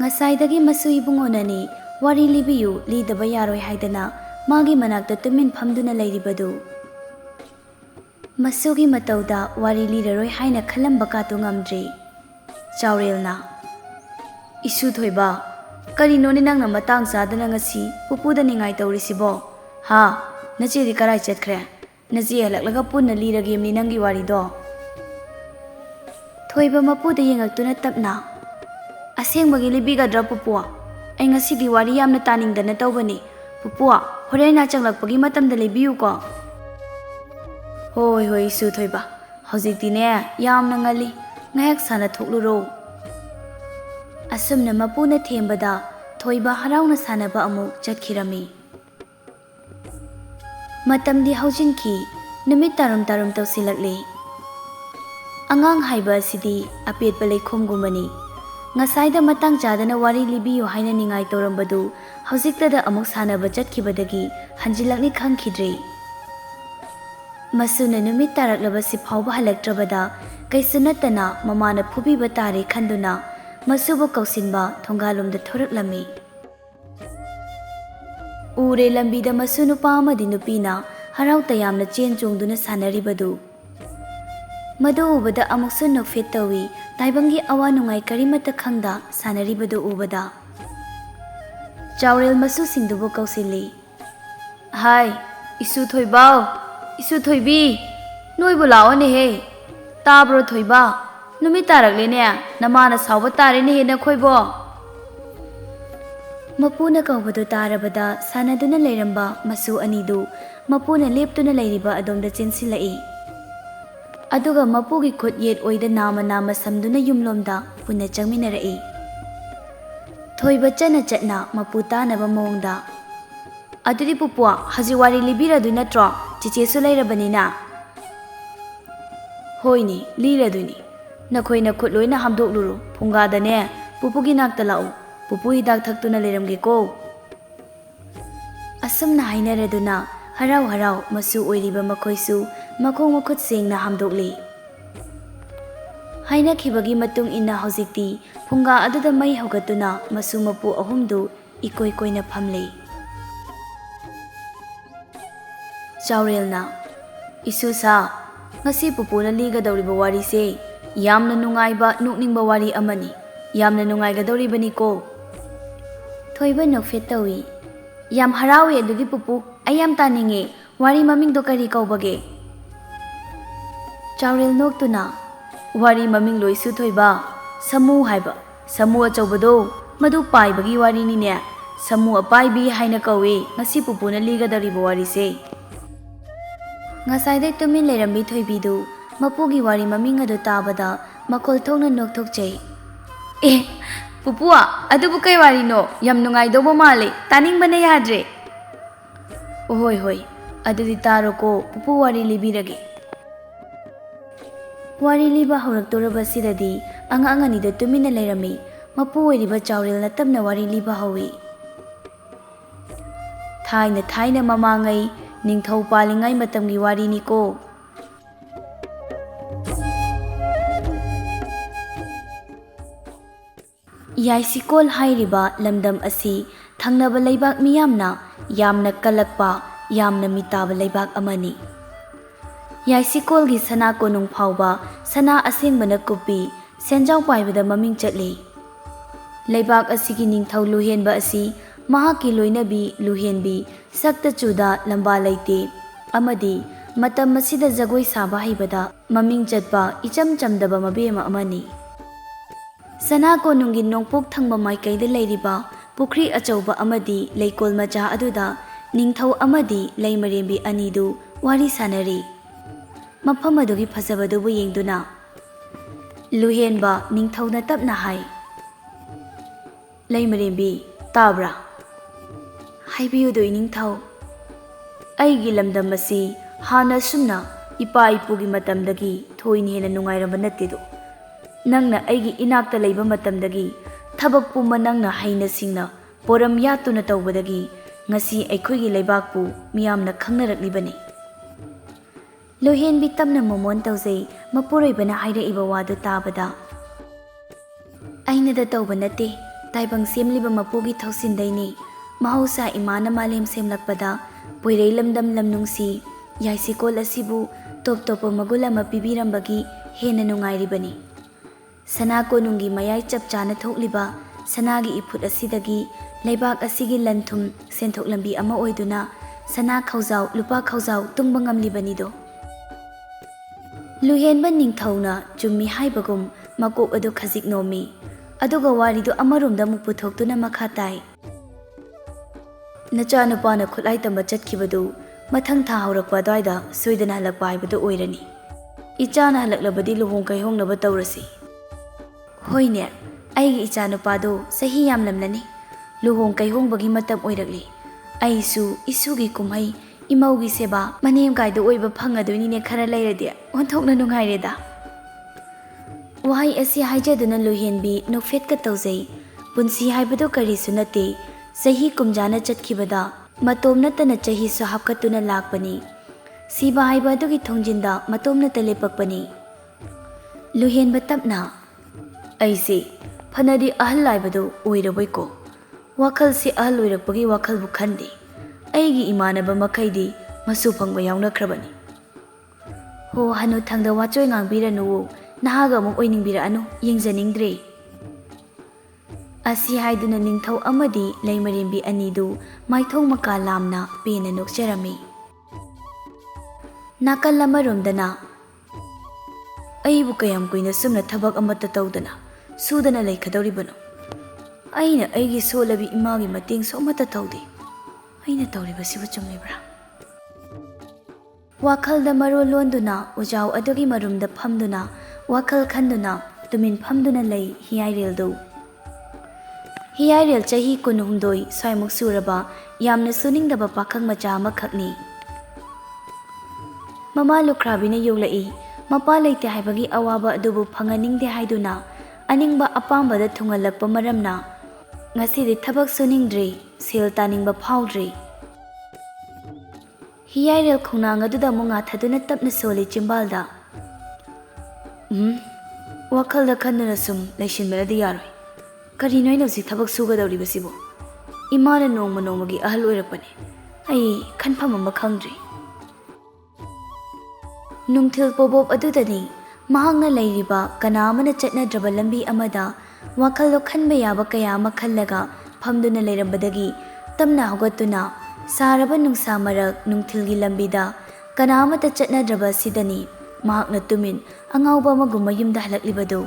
Ngasaydagi masu ibungonani wari libiyu lidaba yaroi haidana magi manakta tumin phamduna leiribadu. Masugi matauda wari liraroi haina khalamba katu ngamdri. Chaurelna Isu thoiba karino ni nangna matang sadana ngasi pupuda ningai taurisibo. Ha nachi di karai chatkre. Nachi halaklaga punna liragim ni nangi warido. Thoiba mapuda yengaktuna tapna Asengbagi libigadra pupua ai ngasigi wari yamna taningdana tawbani pupua horena changlakpagi matamda lebiyu ko hoi hoi su thoiba hojikti ne yamna ngali ngayak sana thokluro asumna mapuna thembada thoiba harauna sanaba amu chatkirami matamdi haujinki numit tarum tarum tawsilakle angang haiba sidi apetpa leikhomgumani Ngasayda matang chadana wari libiyo haina ningai torambadu hausiktada amuk sanaba chatkibadagi hanjilakni khangkhidre masuna numit taraklaba sifauba halaktrabada kaisunatana mamana phubiba tare khanduna masubu kausinba thongalomda thoraklami ure lambida masunu pa amadi nupina harau tayamna chen chongduna sanaribadu Madu ubada amuksu nokfit tawi taibangi awa nungai karimata khangda sanaribadu ubada Chaurel masu singdubu kausili Hai isu thoibao isu thoibi noibu laone he tabro thoiba numi tarakle ne namana sauba tare ne he na khoibo Mapuna kaubadu tarabada sanaduna leiramba masu anidu mapuna leptuna leiriba adomda chensilai Aduga mapugi khut yet oida nama samduna yumlomda punna changminarai Thoiba chana chatna mapu tanaba mongda Adudi pupua hajiwari libiradu natro chichesu leirabanina Hoini liraduni nakhoina khut loina hamdokluru phungadane pupugi nakta lau pupu hidak thaktuna leiramge ko Asumna hainaraduna harau harau masu oiriba makhoisu makhong makhut sengna hamdokli haina khibagi matung inna hojikti phunga aduda mai hogatuna masu mapu ahumdu ikoi koina phamle Chaurelna Isusa ngasi pupuna liga dawriba wari se yamna nungaiba nukningba wari amani yamna nungai gadawribani ko Thoiba nokfet tawi yam harawi adugi pupu ayam taninge wari maming do kari kaubage Chaurel noktuna wari maming loisu thoiba Samu haiba Samu achobado madu paibagi wari ni ne Samu Apaibi haina kawe ngasi pupuna liga dariba wari se Ngasai dai tumin leirambi thoibidu mapugi wari maming adu tabada makol thongna nokthokchei pupua adubu kai wari no yam nungai dobo male taning bane yadre Ohoi hoi adudi taro ko pupu wari libirage Wari liba horaktoraba sidadi angang da tumina leirami mapu oiriba Chaurel na tamna wari liba hawi Thaina mamangai ningthau palingai matamgi wari ni ko Yaisikol hairiba lamdam asi thangnaba leibak miyamna yamna kalakpa yamna mitaba leibak amani Yaisikol gi sana konung phauba sana asengbana kupi senjau paibada maming chatli Leibak asigi ningthau luhenba asi mahaki loinabi luhenbi sakta chuda lamba leite amadi matam masida jagoi saba haibada maming chatpa icham chamdaba mabema amani Sana konungi nongpok thangba maikaida leiriba pukri achauba amadi leikol macha aduda ningthau amadi leimarembi anidu wari sanari Mafam adugi phasabadubu yengduna Luhenba ningthauna tapna hai Leimarembi tabra Haibiyudoi ningthau Aigi lamdam asi hana sumna ipa ipugi matamdagi thoin hena nungairamba nattidu Nangna aigi inakta leiba matamdagi thabak puma nangna haina singna poram yatuna tawbadagi ngasi aikhoigi leibakpu miyamna khangnaraknibani Lohen bitamna momon tawzei mapurai bana haira iba wadu tabada Aina da tawba nate Taibang semliba mapugi thausindaini mahausa imana malem semlakpada poirei lamdam lamnungsi yaisikol asibu top topo magula mapibirambagi hena nungairibani. Sana konungi mayai chap chana thokliba sanagi iput asidagi leibak asigi lanthum senthok lambi ama oiduna sana khauzau lupa khauzau tungba ngamlibanido. Luhenba ningthauna chummi haibagum makok adu khajik nomi aduga waridu amarumda muk puthoktuna makha tai. Nacha nupana khulai tamba chatkibadu mathang tha haurakpa dwaida soidana halakpa haibadu oirani. Ichana halaklabadi luhong kaihongnaba tawrasi. Hoine aigi icha nupado sahi yam lamlani luhong kaihongbagi matam oirakli. Aisu isugi kumhai imaugi seba manem kaidu oiba phangadoinine khara lairadi onthokna nungaireda. Wahai asi haijaduna luhenbi nofet ka tawjai punsi haibadu karisu nate sahi kumjana chatkibada matom natana chahi su hapkatuna lakpani siba haiba adugi thongjinda matom nata lepakpani. Luhenba tapna aise phanadi ahal laibadu oiraboiko wakhal se ahal oirakpagi wakhal bu khande aigi imanaba makaidi masu phangba yaunakhrabani. Ho hanu thangda wachoi ngangbiranu nahaga amuk oiningbiranu yengjaningdre. Asi haiduna ningthau amadi leimarimbi anidu maithong maka lamna pena nokjarami. Nakal amaromdana aibu kayam kuina sumna thabak amata tawdana sudana leikhadoribano aina aigi solabi imagi mateng somata tawde aina tawribasibu chumibra. Wakhalda maro londuna ujau adugi marumda phamduna wakhal khanduna tumin phamduna lei hiyaireldu. Hiyairel chahi kunhumdoi swaimuk suraba yamna suningdaba pakhang macha amakhakni. Mama lukrabina yoglai mapa leite haibagi awaba adubu phanganingde haiduna aningba apambada thungalakpa maramna ngasidi thabak suningdre sel taningba phaudre. Hiyairel khongnang aduda munga thaduna tapna soli chimbalda. Wakhalda khanduna sum leishinbaladi yaroi kari noina si thabak sugadoribasibo imana nongma nongmagi ahal oirakpani ai khanpham ama khangdre. Nungthil pobob adudani mahangna leiriba kanamana chatnadraba lambi amada wakhallo khanba yaba kaya ama khallaga phamduna leirambadagi tamna hogatuna saraba nungsa marak nungthilgi lambida kanamata chatnadraba sidani mahakna tumin angauba maguma yumda halaklibadu.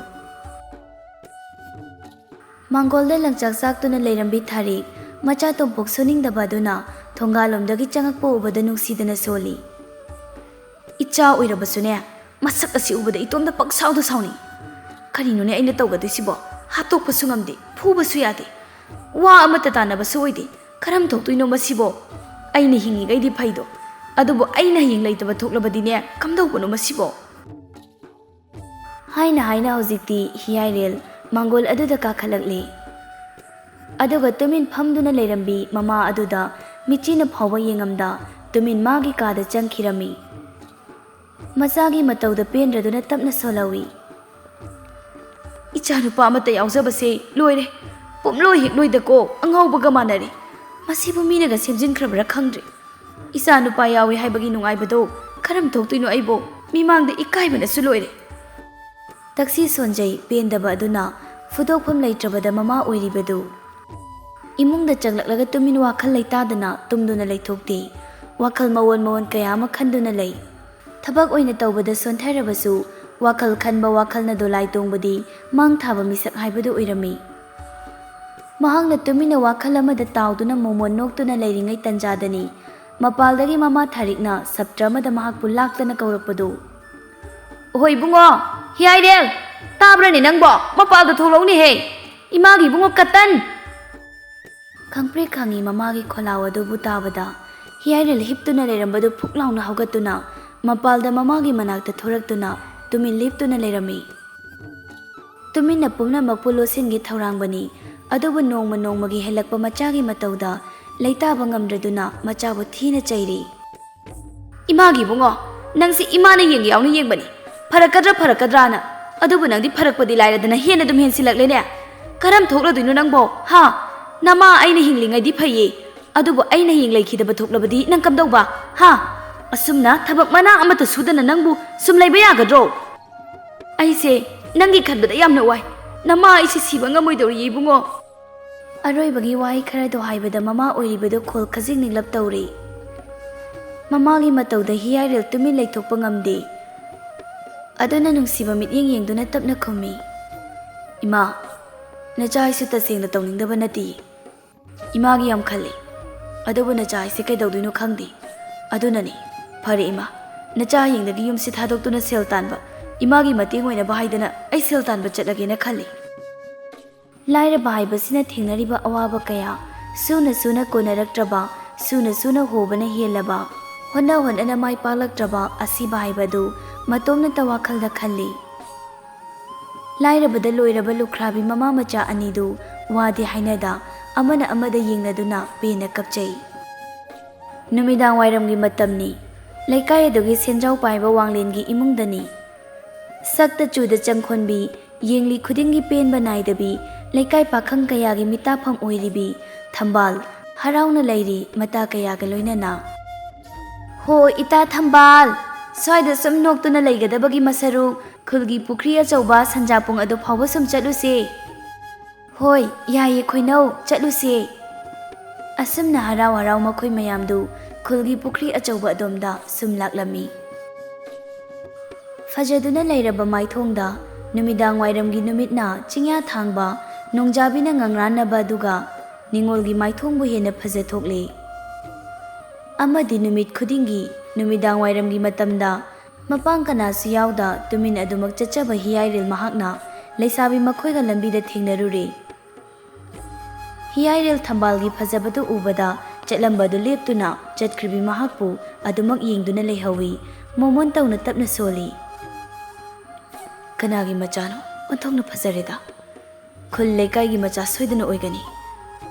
Mangolda langchak saktuna leirambi thari macha tompok suningdaba aduna thongalomdagi changakpa ubada nungsidana soli. Icha oirabasune masak asi ubada itomda paksauda sauni karinone aina tawgadoisibo hatokpasu ngamde phubasu yade wa amata tanabasu oide karam thoktoino masibo aina hingigaidi phaido adubo aina hing leitaba thoklabadine kamdaukono masibo haina hojikti hiyairel mangol aduda kakhalakle aduga tumin phamduna leirambi mama aduda michina phawba yengamda tumin magi kada changkhirami. Masagi matauda pendraduna tapna solawi. Icha nupa amata yaujabase loire pumloi hikloidako angaubaga manari masibu minaga semjinkrabra khangdre. Isa nupa yawi haibagi nungaibado karam thoktoino aibo mimangda ikaibanasu loire. Taxi sonjai pendaba aduna fudokpham leitrabada mama oiribadu imungda changlaklaga tumin wakhal leitadana tumduna leithokti wakhal mawon kaya ama khanduna lei. Thabak oina tawbada sonthairabasu wakhal khanba wakhalna dolai tongbadi mang thaba misak haibadu oirami. Mahangna tumina wakhal amada tawduna momon noktuna leiringai tanjadani mapaldagi mama tharikna saptramada mahakpu laktana kaurakpadu. Ohoi bungo hiyairel tabrani nangbo mapalda tholongni he imagi bungo katan. Khangpre khangi mamagi kholaw adubu tabada hiyairel hiptuna leirambadu phuklauna hogatuna mapalda mamagi manakta thoraktuna tumin liptuna leirami. Tuminna pumna makpulosingi thaurangbani adubu nongmagi helakpa machagi matauda leitaba ngamdraduna machabu thina chairi. Imagi bungo nangsi imana yengi yauni yengbani farakadra na adubu nangdi farakpadi lairadana hena dum hensilaklene Karam thokladino nangbo ha nama aina hinglingadi phaye adubo aina hinglaikhidaba thoklabadi nang kamdauba ha asumna thabak mana amata sudana nangbu sum laiba yagadro aise nangi khanbada yamna wai nama aise siba ngamoidori ibungo aroibagi wai khara do haibada mama oiribado khol khajing ninglap tawri mamagi matauda hiyairel tumi laithokpa ngamde aduna nungsiba mityeng yengduna tapna khumi ima nachai su tasengna tawningdaba nati imagi yam khali adubu nachai se kaidawduino khangdi adunani phare ima nachai yengdagi yumsi thadoktuna sel tanba imagi mateng oina bahaidana ai sel tanba chatlage na khali laira bahaibasina thengnariba awaba kaya suna suna konarakraba suna hobana helaba honna mai palaktraba asi bahaibadu matomna tawakhalda khalli lairabada loiraba lukhrabi mama macha anidu wadi hainada amana amada yengnaduna pena kapchai numidang wairamgi matamni laikai adugi senjau paiba wanglengi imungdani sakta chuda changkhonbi yengli khudingi penba naidabi laikai pakhang kayagi mitafam oiribi thambal harauna lairi mata kayaga loinana ho ita thambal soida sum noktuna laigadabagi masaru khulgi pukri achauba sanjapung adu phawba sum chaluse hoi yaye khoinau chaluse asumna harau makhoi mayamdu khulgi pukri achauba adomda sum laklami fajaduna lairaba maithongda numidang wairamgi numitna chingya thangba nongjabina ngangranaba duga ningolgi maithongbu hena fajathokle amadi numit khudingi numidang wairamgi matamda mapang kanasu yauda tumin adumak chachaba hiyairil mahakna leisabi makhoiga lambida thengnarure hiyairil thambalgi fajabadu ubada chatlambadu leptuna chatkhribi mahakpu adumak yengduna leihawi momon tawna tapna soli kanagi machano onthokna fajareda khul lekai macha soidana oigani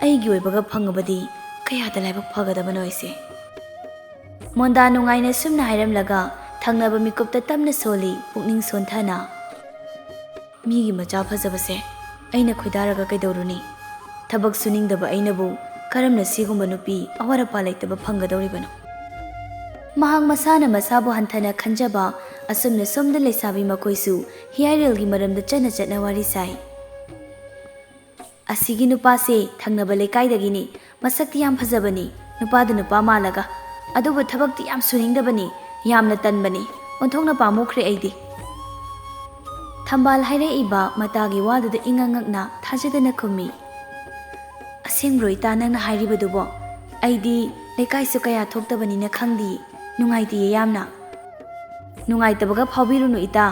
aigi oibaga phangabadi kayada laibak phagadabano aise monda nungaina sumna hairamlaga thangnaba mikupta tamna soli pukning sonthana migi macha phajabase aina khoidaraga kaidoruni thabak suningdaba ainabu karamna sigumba nupi awara palaitaba phangadoribano mahang masana masabu hanthana khanjaba asumna somda leisabi makoisu hiyairelgi maramda chana wari sai asigi nupase thangnaba lekaidagini masakti yam phajabani nupadu nupa malaga adubu thabakti yam suningdabani yamna tanbani onthokna pamukhre aidi thambal hairaiba matagi waduda ingangakna thajadana khumi asengroi ta nangna hairibadubo aidi lekai su kaya thoktabani na khangdi nungaiti yamna nungaitabga phawbirunu ita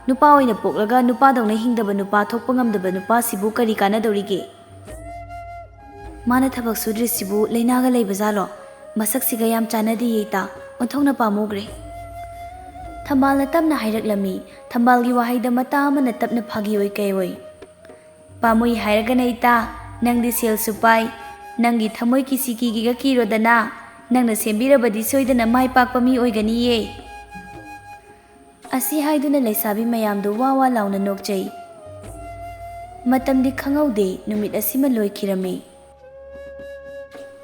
nupa oina poklaga nupa dongna hingdaba nupa thokpa ngamdaba nupa sibu kari kana dorige mana thabak sudri sibu leinaga leibajalo masak siga yam chanadi yeta onthokna pamogre thambal tamna hairaklami thambalgi wahaida mata amana tapna phagi oi kai oi pamoi hairaga naita nangdi sel supai nangi thamoi kisiki giga kirodana nangna sembirabadi soidana mai pakpa mi oigani ye asi haiduna leisabi mayamdu wawa launa nokjai matamdi khangaude numit asima loikhirami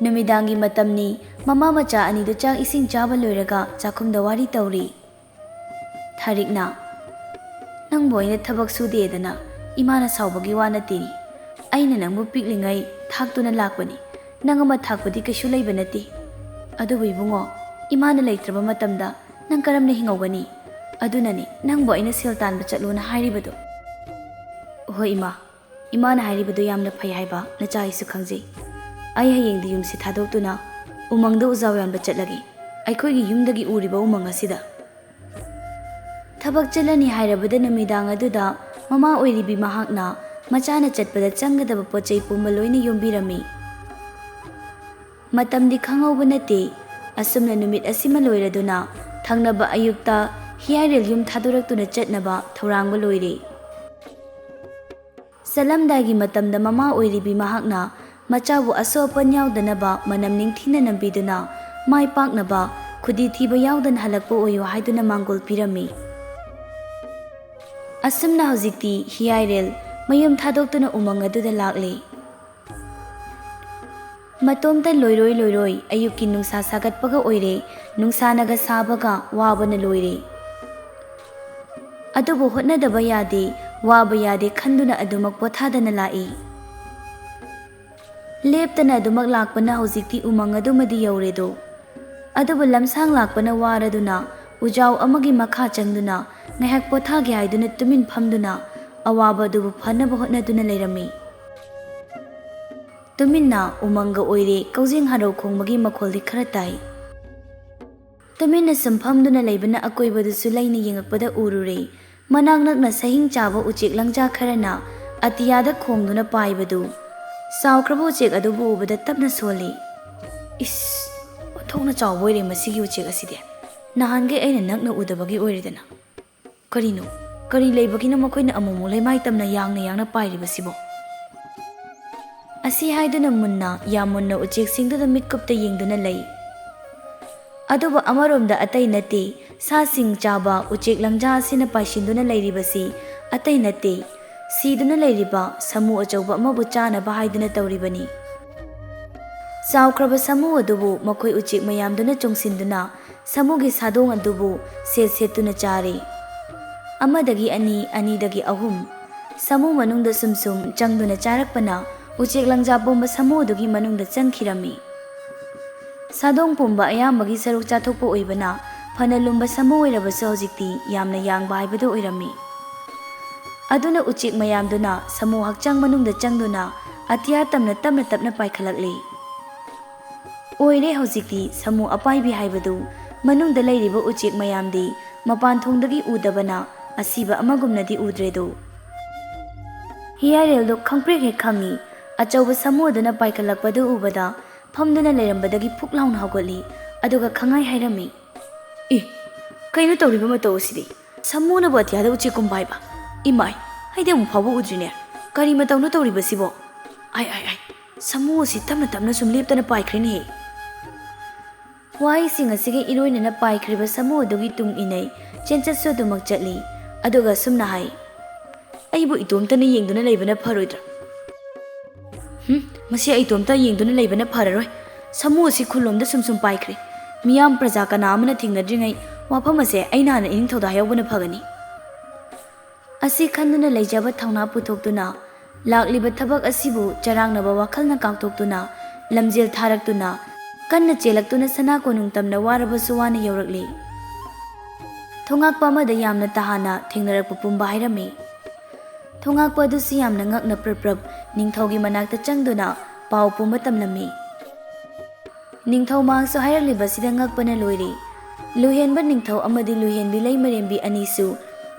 numidangi matamni mama macha anidu chak ising chaba loiraga chakhumda wari tawri tharikna nang boina thabak sudedana imana saubagi wana tiri aina nangbu piklingai thaktuna lakbani nangama thakpadi kaishu leiba nati adubu ibungo imana leitraba matamda nang karamna hingawgani adunani nangbo aina sel tanba chatluna hairibado hoi imana hairibado yamna phai haiba nacha isu khangjai ai hayengdi yumsi thadoktuna umangda ujaw yanba chatlagi aikhoigi yumdagi uriba umang asida thabak chalani hairabada namidang aduda mama oiribi mahakna machana chatpada changadaba pochai pumba loina yombirami matamdi khangauba nate asumna numit asima loiraduna thangnaba ayukta hiyairel yum thadoraktuna chatnaba thorangba loire salamdagi matamda mama oiribi mahakna machabu asopan yaudana manam ningthina nambiduna mai paknaba khudi thiba yaudan halakpa oyo haiduna mangol pirami asumna hojikti hiyairel ꯃꯌꯨꯝ ꯊꯥꯗꯣꯛꯇꯨꯅ ꯎꯃꯪ ꯑꯗꯨꯗ ꯂꯥꯛꯂꯤ꯫ ꯃꯇꯣꯝꯇ ꯂꯣꯏꯔꯣꯏ ꯑꯌꯨꯛꯀꯤ ꯅꯨꯡꯁꯥ ꯁꯥꯒꯠꯄꯒ ꯑꯣꯏꯔꯦ, ꯅꯨꯡꯁꯥꯅꯒ ꯁꯥꯕꯒ ꯋꯥꯕꯅ ꯂꯣꯏꯔꯦ꯫ ꯑꯗꯨꯕꯨ ꯍꯣꯠꯅꯗꯕ ꯌꯥꯗꯦ, ꯋꯥꯕ ꯌꯥꯗꯦ ꯈꯟꯗꯨꯅ ꯑꯗꯨꯃꯛ ꯄꯣꯊꯥꯗꯅ ꯂꯥꯛꯏ꯫ ꯂꯦꯞꯇꯅ ꯑꯗꯨꯃꯛ ꯂꯥꯛꯄꯅ ꯍꯧꯖꯤꯛꯇꯤ ꯎꯃꯪ ꯑꯗꯨꯃꯗꯤ ꯌꯧꯔꯦꯗꯣ꯫ ꯑꯗꯨꯕꯨ ꯂꯝꯁꯥꯡ ꯂꯥꯛꯄꯅ ꯋꯥꯔꯗꯨꯅ ꯎꯖꯥꯎ ꯑꯃꯒꯤ ꯃꯈꯥ ꯆꯪꯗꯨꯅ ꯉꯥꯏꯍꯥꯛ ꯄꯣꯊꯥꯒꯦ ꯍꯥꯏꯗꯨꯅ ꯇꯨꯃꯤꯟ ꯐꯝꯗꯨꯅ ꯑꯋꯥꯕ ꯑꯗꯨꯕꯨ ꯐꯅꯕ ꯍꯣꯠꯅꯗꯨꯅ ꯂꯩꯔꯝꯃꯤ꯫ ꯇꯨꯃꯤꯟꯅ ꯎꯃꯪꯒ ꯑꯣꯏꯔꯦ, ꯀꯧꯖꯦꯡ ꯍꯥꯔꯧ ꯈꯣꯡꯕꯒꯤ ꯃꯈꯣꯜꯗꯤ ꯈꯔ ꯇꯥꯏ꯫ ꯇꯨꯃꯤꯟꯅ ꯁꯨꯝ ꯐꯝꯗꯨꯅ ꯂꯩꯕꯅ ꯑꯀꯣꯏꯕꯗꯨꯁꯨ ꯂꯩꯅ ꯌꯦꯡꯉꯛꯄꯗ ꯎꯔꯨꯔꯦ, ꯃꯅꯥꯛ ꯅꯛꯅ ꯁꯍꯤꯡ ꯆꯥꯕ ꯎꯆꯦꯛ ꯂꯪꯖꯥ ꯈꯔꯅ ꯑꯇꯤꯌꯥꯗ ꯈꯣꯡꯗꯨꯅ ꯄꯥꯏꯕꯗꯨ꯫ ꯆꯥꯎꯈ꯭ꯔꯕ ꯎꯆꯦꯛ ꯑꯗꯨꯕꯨ ꯎꯕꯗ ꯇꯞꯅ ꯁꯣꯜꯂꯤ꯫ ꯏꯁ, ꯑꯣꯟꯊꯣꯛꯅ ꯆꯥꯎꯕ ꯑꯣꯏꯔꯦ ꯃꯁꯤꯒꯤ ꯎꯆꯦꯛ ꯑꯁꯤꯗꯤ꯫ ꯅꯍꯥꯟꯒꯩ ꯑꯩꯅ ꯅꯛꯅ ꯎꯗꯕꯒꯤ ꯑꯣꯏꯔꯦꯗꯅ꯫ ꯀꯔꯤꯅꯣ, ꯀꯔꯤ ꯂꯩꯕꯒꯤꯅꯣ ꯃꯈꯣꯏꯅ ꯑꯃꯨꯛ ꯂꯩꯃꯥꯏ ꯇꯝꯅ ꯌꯥꯡꯅ ꯄꯥꯏꯔꯤꯕꯁꯤꯕꯣ? ꯑꯁꯤ ꯍꯥꯏꯗꯨꯅ ꯌꯥꯝ ꯃꯨꯟꯅ ꯎꯆꯦꯛꯁꯤꯡꯗꯨꯗ ꯃꯤꯠꯀꯨꯞꯇ ꯌꯦꯡꯗꯨꯅ ꯂꯩ꯫ ꯑꯗꯨꯕꯨ ꯑꯃꯔꯣꯝꯗ ꯑꯇꯩ ꯅꯠꯇꯦ, ꯁꯥꯁꯤꯡ ꯆꯥꯕ ꯎꯆꯦꯛ ꯂꯪꯖꯥ ꯑꯁꯤꯅ ꯄꯥꯏꯁꯤꯟꯗꯨꯅ ꯂꯩꯔꯤꯕꯁꯤ ꯑꯇꯩ ꯅꯠꯇꯦ, ꯁꯤꯗꯨꯅ ꯂꯩꯔꯤꯕ ꯁꯥꯃꯨ ꯑꯆꯧꯕ ꯑꯃꯕꯨ ꯆꯥꯅꯕ ꯍꯥꯏꯗꯨꯅ ꯇꯧꯔꯤꯕꯅꯤ꯫ ꯆꯥꯎꯈ꯭ꯔꯕ ꯁꯥꯃꯨ ꯑꯗꯨꯕꯨ ꯃꯈꯣꯏ ꯎꯆꯦꯛ ꯃꯌꯥꯝꯗꯨꯅ ꯆꯣꯡꯁꯤꯟꯗꯨꯅ ꯁꯥꯃꯨꯒꯤ ꯁꯥꯗꯣꯡ ꯑꯗꯨꯕꯨ ꯁꯦꯠꯇꯨꯅ ꯆꯥꯔꯤ꯫ ꯑꯃꯗꯒꯤ ꯑꯅꯤ, ꯑꯅꯤꯗꯒꯤ ꯑꯍꯨꯝ, ꯁꯥꯃꯨ ꯃꯅꯨꯡꯗ ꯁꯨꯝ ꯆꯪꯗꯨꯅ ꯆꯥꯔꯛꯄꯅ ꯎꯆꯦꯛ ꯂꯪꯖꯥ ꯄꯨꯝꯕ ꯁꯥꯃꯨ ꯑꯗꯨꯒꯤ ꯃꯅꯨꯡꯗ ꯆꯪꯈꯤꯔꯝꯃꯤ꯫ ꯁꯥꯗꯣꯡ ꯄꯨꯝꯕ ꯑꯌꯥꯝꯕꯒꯤ ꯁꯔꯨꯛ ꯆꯥꯊꯣꯛꯄ ꯑꯣꯏꯕꯅ ꯐꯅ ꯂꯨꯝꯕ ꯁꯥꯃꯨ ꯑꯣꯏꯔꯕꯁꯨ ꯍꯧꯖꯤꯛꯇꯤ ꯌꯥꯝꯅ ꯌꯥꯡꯕ ꯍꯥꯏꯕꯗꯨ ꯑꯣꯏꯔꯝꯃꯤ꯫ ꯑꯗꯨꯅ ꯎꯆꯦꯛ ꯃꯌꯥꯝꯗꯨꯅ ꯁꯥꯃꯨ ꯍꯛꯆꯥꯡ ꯃꯅꯨꯡꯗ ꯆꯪꯗꯨꯅ ꯑꯇꯤꯌꯥ ꯇꯝꯅ ꯇꯞꯅ ꯄꯥꯏꯈꯠꯂꯛꯂꯤ꯫ ꯑꯣꯏꯔꯦ ꯍꯧꯖꯤꯛꯇꯤ ꯁꯥꯃꯨ ꯑꯄꯥꯏꯕꯤ ꯍꯥꯏꯕꯗꯨ, ꯃꯅꯨꯡꯗ ꯂꯩꯔꯤꯕ ꯎꯆꯦꯛ ꯃꯌꯥꯝꯗꯤ ꯃꯄꯥꯟ ꯊꯣꯡꯗꯒꯤ ꯎꯗꯕꯅ ꯑꯁꯤꯕ ꯑꯃꯒꯨꯝꯅꯗꯤ ꯎꯗ꯭ꯔꯦꯗꯣ꯫ ꯍꯤꯌꯥꯏꯔꯦꯜꯗꯣ ꯈꯪꯄ꯭ꯔꯦꯛ ꯍꯦꯛ ꯈꯪꯏ꯫ ꯑꯆꯧꯕ ꯁꯥꯃꯨ ꯑꯗꯨꯅ ꯄꯥꯏꯈꯠꯂꯛꯄꯗꯨ ꯎꯕꯗ ꯐꯝꯗꯨꯅ ꯂꯩꯔꯝꯕꯗꯒꯤ ꯐꯨꯛ ꯂꯥꯎꯅ ꯍꯧꯒꯠꯂꯤ, ꯑꯗꯨꯒ ꯈꯪꯍꯥꯏ ꯍꯥꯏꯔꯝꯃꯤ꯫ ꯏ, ꯀꯩꯅꯣ ꯇꯧꯔꯤꯕ ꯃꯇꯧ ꯑꯁꯤꯗꯤ? ꯁꯥꯃꯨꯅꯕꯨ ꯑꯇꯤꯌꯥꯗ ꯎꯆꯦꯛꯀꯨꯝ ꯄꯥꯏꯕ? ꯏꯃꯥꯏ, ꯑꯩꯗꯤ ꯑꯃꯨꯛ ꯐꯥꯎꯕ ꯎꯗ꯭ꯔꯤꯅꯦ꯫ ꯀꯔꯤ ꯃꯇꯧꯅꯣ ꯇꯧꯔꯤꯕꯁꯤꯕꯣ? ꯑꯥꯏ, ꯁꯥꯃꯨ ꯑꯁꯤ ꯇꯞꯅ ꯁꯨꯝ ꯂꯦꯞꯇꯅ ꯄꯥꯏꯈ꯭ꯔꯦꯅꯦꯍꯦ꯫ ꯋꯥꯍꯩꯁꯤꯡ ꯑꯁꯤꯒ ꯏꯔꯣꯏꯅꯅ ꯄꯥꯏꯈ꯭ꯔꯤꯕ ꯁꯥꯃꯨ ꯑꯗꯨꯒꯤ ꯇꯨꯡ ꯏꯟꯅꯩ, ꯆꯦꯟꯆꯠꯁꯨ ꯑꯗꯨꯃꯛ ꯆꯠꯂꯤ, ꯑꯗꯨꯒ ꯁꯨꯝꯅ ꯍꯥꯏ, ꯑꯩꯕꯨ ꯏꯇꯣꯝꯇꯅ ꯌꯦꯡꯗꯨꯅ ꯂꯩꯕꯅ ꯐꯔꯣꯏꯗ꯭ꯔꯥ? ꯃꯁꯤ ꯑꯩ ꯏꯇꯣꯝꯇ ꯌꯦꯡꯗꯨꯅ ꯂꯩꯕꯅ ꯐꯔꯔꯣꯏ꯫ ꯁꯥꯃꯨ ꯑꯁꯤ ꯈꯨꯜꯂꯣꯝꯗ ꯁꯨꯝ ꯄꯥꯏꯈ꯭ꯔꯦ꯫ ꯃꯤꯌꯥꯝ ꯄ꯭ꯔꯖꯥ ꯀꯅꯥ ꯑꯃꯅ ꯊꯦꯡꯅꯗ꯭ꯔꯤꯉꯩ ꯋꯥꯐꯝ ꯑꯁꯦ ꯑꯩꯅ ꯍꯥꯟꯅ ꯏꯅꯤꯡꯊꯧꯗ ꯍꯥꯏꯍꯧꯕꯅ ꯐꯒꯅꯤ꯫ ꯑꯁꯤ ꯈꯟꯗꯨꯅ ꯂꯩꯖꯕ ꯊꯧꯅꯥ ꯄꯨꯊꯣꯛꯇꯨꯅ ꯂꯥꯛꯂꯤꯕ ꯊꯕꯛ ꯑꯁꯤꯕꯨ ꯆꯔꯥꯡꯅꯕ ꯋꯥꯈꯜꯅ ꯀꯥꯡꯊꯣꯛꯇꯨꯅ ꯂꯝꯖꯦꯜ ꯊꯥꯔꯛꯇꯨꯅ ꯀꯟꯅ ꯆꯦꯜꯂꯛꯇꯨꯅ ꯁꯅꯥ ꯀꯣꯅꯨꯡ ꯇꯝꯅ ꯋꯥꯔꯕꯁꯨ ꯋꯥꯅ ꯌꯧꯔꯛꯂꯤ꯫ ꯊꯣꯉꯥꯛꯄ ꯑꯃꯗ ꯌꯥꯝꯅ ꯇꯍꯥꯅ ꯊꯦꯡꯅꯔꯛꯄ ꯄꯨꯝꯕ ꯍꯥꯏꯔꯝꯃꯤ꯫ ꯊꯣꯉꯥꯛꯄ ꯑꯗꯨꯁꯨ ꯌꯥꯝꯅ ꯉꯛꯅ ꯄ꯭ꯔꯞ ꯅꯤꯡꯊꯧꯒꯤ ꯃꯅꯥꯛꯇ ꯆꯪꯗꯨꯅ ꯄꯥꯎ ꯄꯨꯝꯕ ꯇꯝꯂꯝꯃꯤ꯫ ꯅꯤꯡꯊꯧ ꯃꯍꯥꯛꯁꯨ ꯍꯥꯏꯔꯛꯂꯤꯕꯁꯤꯗ ꯉꯛꯄꯅ ꯂꯣꯏꯔꯦ꯫ ꯂꯨꯍꯦꯟꯕ ꯅꯤꯡꯊꯧ ꯑꯃꯗꯤ ꯂꯨꯍꯦꯟꯕꯤ ꯂꯩꯃꯔꯦꯝꯕꯤ ꯑꯅꯤꯁꯨ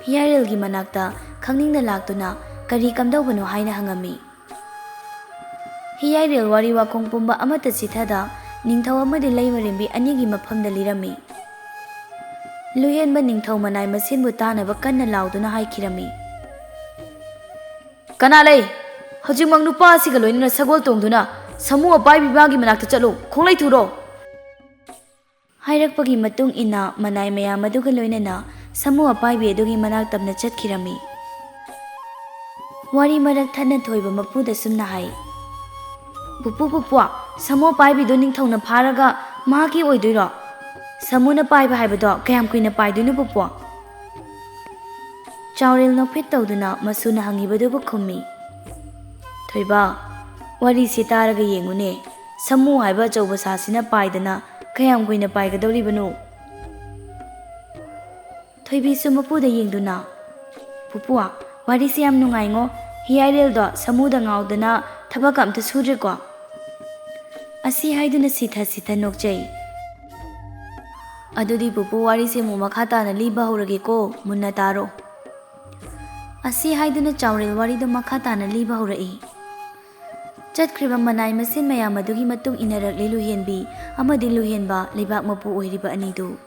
ꯍꯤꯌꯥꯏꯔꯦꯜꯒꯤ ꯃꯅꯥꯛꯇ ꯈꯪꯅꯤꯡꯅ ꯂꯥꯛꯇꯨꯅ ꯀꯔꯤ ꯀꯝꯗꯧꯕꯅꯣ ꯍꯥꯏꯅ ꯍꯪꯉꯝꯃꯤ꯫ ꯍꯤꯌꯥꯏꯔꯦꯜ ꯋꯥꯔꯤ ꯋꯥꯈꯣꯡ ꯄꯨꯝꯕ ꯑꯃꯠꯇ ꯆꯤꯊꯗ ꯅꯤꯡꯊꯧ ꯑꯃꯗꯤ ꯂꯩꯃꯔꯦꯝꯕꯤ ꯑꯅꯤꯒꯤ ꯃꯐꯝꯗ ꯂꯤꯔꯝꯃꯤ꯫ ꯂꯨꯍꯦꯟꯕ ꯅꯤꯡꯊꯧ ꯃꯅꯥꯏ ꯃꯁꯦꯟꯕꯨ ꯇꯥꯅꯕ ꯀꯟꯅ ꯂꯥꯎꯗꯨꯅ ꯍꯥꯏꯈꯤꯔꯝꯃꯤ꯫ ꯀꯅꯥ ꯂꯩ? ꯍꯧꯖꯤꯛꯃꯛ ꯅꯨꯄꯥ ꯑꯁꯤꯒ ꯂꯣꯏꯅꯅ ꯁꯒꯣꯜ ꯇꯣꯡꯗꯨꯅ ꯁꯥꯃꯨ ꯑꯄꯥꯏꯕꯤ ꯃꯥꯒꯤ ꯃꯅꯥꯛꯇ ꯆꯠꯂꯨ, ꯈꯣꯡꯂꯩ ꯊꯨꯔꯣ꯫ ꯍꯥꯏꯔꯛꯄꯒꯤ ꯃꯇꯨꯡ ꯏꯟꯅ ꯃꯅꯥꯏ ꯃꯌꯥꯝ ꯑꯗꯨꯒ ꯂꯣꯏꯅꯅ ꯁꯥꯃꯨ ꯑꯄꯥꯏꯕꯤ ꯑꯗꯨꯒꯤ ꯃꯅꯥꯛ ꯇꯝꯅ ꯆꯠꯈꯤꯔꯝꯃꯤ꯫ ꯋꯥꯔꯤ ꯃꯔꯛ ꯊꯠꯅ ꯊꯣꯏꯕ ꯃꯄꯨꯗ ꯁꯨꯝꯅ ꯍꯥꯏ, ꯄꯨꯄꯨ, ꯁꯥꯃꯨ ꯑꯄꯥꯏꯕꯤꯗꯣ ꯅꯤꯡꯊꯧꯅ ꯐꯥꯔꯒ ꯃꯍꯥꯛꯀꯤ ꯑꯣꯏꯗꯣꯏꯔꯣ? ꯁꯥꯃꯨꯅ ꯄꯥꯏꯕ ꯍꯥꯏꯕꯗꯣ ꯀꯌꯥꯝ ꯀꯨꯏꯅ ꯄꯥꯏꯗꯣꯏꯅꯣ ꯄꯨꯄꯨ? ꯆꯥꯎꯔꯦꯜ ꯅꯣꯛꯐꯦꯠ ꯇꯧꯗꯨꯅ ꯃꯁꯨꯅ ꯍꯪꯉꯤꯕꯗꯨꯕꯨ ꯈꯨꯝꯃꯤ꯫ ꯊꯣꯏꯕ, ꯋꯥꯔꯤꯁꯤ ꯇꯥꯔꯒ ꯌꯦꯡꯉꯨꯅꯦ, ꯁꯥꯃꯨ ꯍꯥꯏꯕ ꯑꯆꯧꯕ ꯁꯥꯁꯤꯅ ꯄꯥꯏꯗꯅ ꯀꯌꯥꯝ ꯀꯨꯏꯅ ꯄꯥꯏꯒꯗꯧꯔꯤꯕꯅꯣ? ꯊꯣꯏꯕꯤꯁꯨ ꯃꯄꯨꯗ ꯌꯦꯡꯗꯨꯅ, ꯄꯨꯄꯨ, ꯋꯥꯔꯤꯁꯤ ꯌꯥꯝ ꯅꯨꯡꯉꯥꯏꯉꯣ, ꯍꯤꯌꯥꯏꯔꯦꯜꯗꯣ ꯁꯥꯃꯨꯗ ꯉꯥꯎꯗꯅ ꯊꯕꯛ ꯑꯝꯇ ꯁꯨꯗ꯭ꯔꯦꯀꯣ? ꯑꯁꯤ ꯍꯥꯏꯗꯨꯅ ꯁꯤꯊ ꯅꯣꯛꯆꯩ꯫ ꯑꯗꯨꯗꯤ ꯄꯨꯄꯨ, ꯋꯥꯔꯤꯁꯦ ꯑꯃꯨꯛ ꯃꯈꯥ ꯇꯥꯅ ꯂꯤꯕ ꯍꯧꯔꯒꯦꯀꯣ, ꯃꯨꯟꯅ ꯇꯥꯔꯣ꯫ ꯑꯁꯤ ꯍꯥꯏꯗꯨꯅ ꯆꯥꯎꯔꯦꯜ ꯋꯥꯔꯤꯗꯣ ꯃꯈꯥ ꯇꯥꯅ ꯂꯤꯕ ꯍꯧꯔꯛꯏ꯫ ꯆꯠꯈ꯭ꯔꯤꯕ ꯃꯅꯥꯏ ꯃꯁꯦꯟ ꯃꯌꯥꯝ ꯑꯗꯨꯒꯤ ꯃꯇꯨꯡ ꯏꯟꯅꯔꯛꯂꯤ ꯂꯨꯍꯦꯟꯕꯤ ꯑꯃꯗꯤ ꯂꯨꯍꯦꯟꯕ ꯂꯩꯕꯥꯛ ꯃꯄꯨ ꯑꯣꯏꯔꯤꯕ ꯑꯅꯤꯗꯨ꯫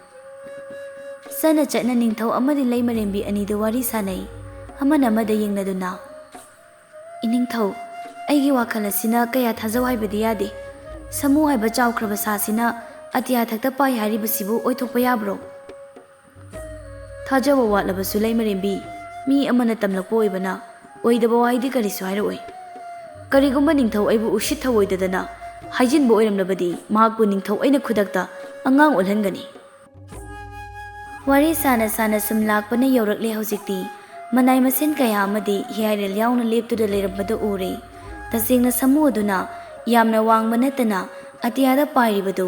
ꯆꯠꯅ ꯅꯤꯡꯊꯧ ꯑꯃꯗꯤ ꯂꯩꯃꯔꯦꯝꯕꯤ ꯑꯅꯤꯗꯨ ꯋꯥꯔꯤ ꯁꯥꯅꯩ, ꯑꯃꯅ ꯑꯃꯗ ꯌꯦꯡꯅꯗꯨꯅ꯫ ꯏꯅꯤꯡꯊꯧ, ꯑꯩꯒꯤ ꯋꯥꯈꯜ ꯑꯁꯤꯅ ꯀꯌꯥ ꯊꯥꯖꯧ ꯍꯥꯏꯕꯗꯤ ꯌꯥꯗꯦ꯫ ꯁꯥꯃꯨ ꯍꯥꯏꯕ ꯆꯥꯎꯈ꯭ꯔꯕ ꯁꯥꯁꯤꯅ ꯑꯇꯤꯌꯥ ꯊꯛꯇ ꯄꯥꯏ ꯍꯥꯏꯔꯤꯕꯁꯤꯕꯨ ꯑꯣꯏꯊꯣꯛꯄ ꯌꯥꯕ꯭ꯔꯣ? ꯊꯥꯖꯕ ꯋꯥꯠꯂꯕꯁꯨ ꯂꯩꯃꯔꯦꯝꯕꯤ, ꯃꯤ ꯑꯃꯅ ꯇꯝꯂꯛꯄ ꯑꯣꯏꯕꯅ ꯑꯣꯏꯗꯕ ꯋꯥꯍꯩꯗꯤ ꯀꯔꯤꯁꯨ ꯍꯥꯏꯔꯛꯑꯣꯏ꯫ ꯀꯔꯤꯒꯨꯝꯕ ꯅꯤꯡꯊꯧ ꯑꯩꯕꯨ ꯎꯁꯤꯠ ꯊꯑꯣꯏꯗꯗꯅ ꯍꯥꯏꯖꯤꯟꯕ ꯑꯣꯏꯔꯝꯂꯕꯗꯤ ꯃꯍꯥꯛꯄꯨ ꯅꯤꯡꯊꯧ ꯑꯩꯅ ꯈꯨꯗꯛꯇ ꯑꯉꯥꯡ ꯑꯣꯜꯍꯟꯒꯅꯤ꯫ ꯋꯥꯔꯤ ꯁꯥꯅ ꯁꯥꯅ ꯁꯨꯝ ꯂꯥꯛꯄꯅ ꯌꯧꯔꯛꯂꯦ ꯍꯧꯖꯤꯛꯇꯤ ꯃꯅꯥꯏ ꯃꯁꯤꯟ ꯀꯌꯥ ꯑꯃꯗꯤ ꯍꯤꯌꯥꯏꯔꯦꯜ ꯌꯥꯎꯅ ꯂꯦꯞꯇꯨꯅ ꯂꯩꯔꯝꯕꯗ ꯎꯔꯦ꯫ ꯇꯁꯦꯡꯅ ꯁꯥꯃꯨ ꯑꯗꯨꯅ ꯌꯥꯝꯅ ꯋꯥꯡꯕ ꯅꯠꯇꯅ ꯑꯇꯤꯌꯥꯗ ꯄꯥꯏꯔꯤꯕꯗꯨ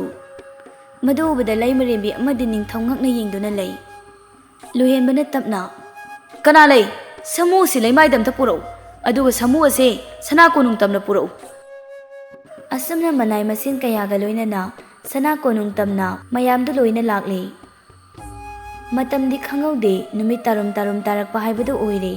ꯃꯗꯨ ꯎꯕꯗ ꯂꯩꯃꯔꯦꯝꯕꯤ ꯑꯃꯗꯤ ꯅꯤꯡꯊꯧ ꯉꯛꯅ ꯌꯦꯡꯗꯨꯅ ꯂꯩ꯫ ꯂꯨꯍꯦꯟꯕꯅ ꯇꯞꯅ "ꯀꯅꯥ ꯂꯩ? ꯁꯥꯃꯨ ꯑꯁꯤ ꯂꯩꯃꯥꯏꯗ ꯑꯝꯇ ꯄꯨꯔꯛꯎ, ꯑꯗꯨꯒ ꯁꯥꯃꯨ ꯑꯁꯦ ꯁꯅꯥ ꯀꯣꯅꯨꯡ ꯇꯝꯅ ꯄꯨꯔꯛꯎ"꯫ ꯑꯁꯨꯝꯅ ꯃꯅꯥꯏ ꯃꯁꯤꯟ ꯀꯌꯥꯒ ꯂꯣꯏꯅꯅ ꯁꯅꯥ ꯀꯣꯅꯨꯡ ꯇꯝꯅ ꯃꯌꯥꯝꯗꯨ ꯂꯣꯏꯅ ꯂꯥꯛꯂꯦ꯫ ꯃꯇꯝꯗꯤ ꯈꯪꯍꯧꯗꯦ, ꯅꯨꯃꯤꯠ ꯇꯥꯔꯨꯝ ꯇꯥꯔꯨꯝ ꯇꯥꯔꯛꯄ ꯍꯥꯏꯕꯗꯨ ꯑꯣꯏꯔꯦ꯫